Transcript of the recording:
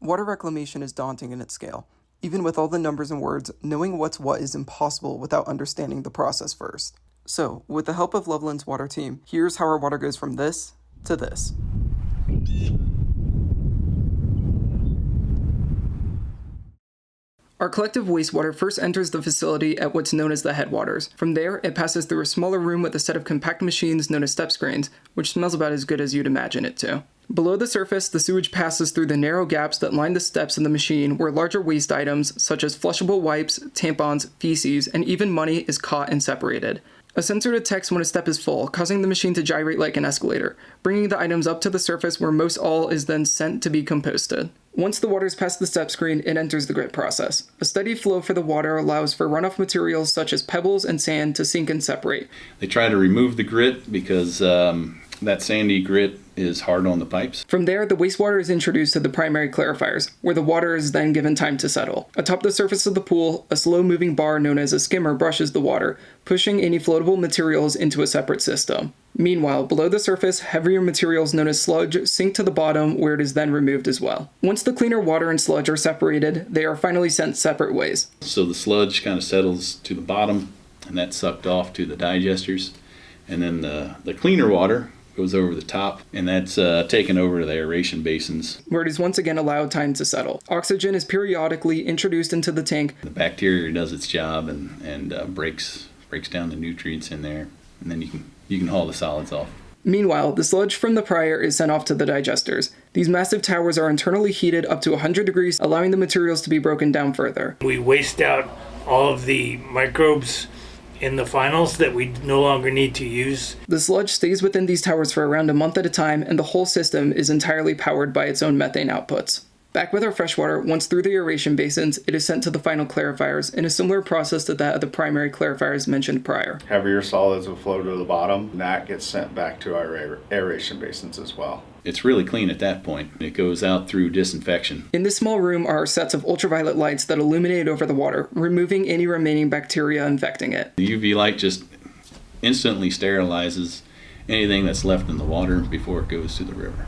Water reclamation is daunting in its scale. Even with all the numbers and words, knowing what's what is impossible without understanding the process first. So, with the help of Loveland's water team, here's how our water goes from this to this. Our collective wastewater first enters the facility at what's known as the headwaters. From there, it passes through a smaller room with a set of compact machines known as step screens, which smells about as good as you'd imagine it to. Below the surface, the sewage passes through the narrow gaps that line the steps in the machine where larger waste items, such as flushable wipes, tampons, feces, and even money is caught and separated. A sensor detects when a step is full, causing the machine to gyrate like an escalator, bringing the items up to the surface where most all is then sent to be composted. Once the water is past the step screen, it enters the grit process. A steady flow for the water allows for runoff materials such as pebbles and sand to sink and separate. They try to remove the grit because that sandy grit is hard on the pipes. From there, the wastewater is introduced to the primary clarifiers, where the water is then given time to settle. Atop the surface of the pool, a slow-moving bar known as a skimmer brushes the water, pushing any floatable materials into a separate system. Meanwhile, below the surface, heavier materials known as sludge sink to the bottom, where it is then removed as well. Once the cleaner water and sludge are separated, they are finally sent separate ways. So the sludge kind of settles to the bottom, and that's sucked off to the digesters. And then the cleaner water goes over the top, and that's taken over to the aeration basins, where it is once again allowed time to settle. Oxygen is periodically introduced into the tank. The bacteria does its job and breaks down the nutrients in there, and then you can haul the solids off. Meanwhile, the sludge from the prior is sent off to the digesters. These massive towers are internally heated up to 100 degrees, allowing the materials to be broken down further. We waste out all of the microbes in the finals that we no longer need to use. The sludge stays within these towers for around a month at a time, and the whole system is entirely powered by its own methane outputs. Back with our freshwater, once through the aeration basins, it is sent to the final clarifiers in a similar process to that of the primary clarifiers mentioned prior. Heavier solids will flow to the bottom, and that gets sent back to our aeration basins as well. It's really clean at that point. It goes out through disinfection. In this small room are sets of ultraviolet lights that illuminate over the water, removing any remaining bacteria infecting it. The UV light just instantly sterilizes anything that's left in the water before it goes to the river.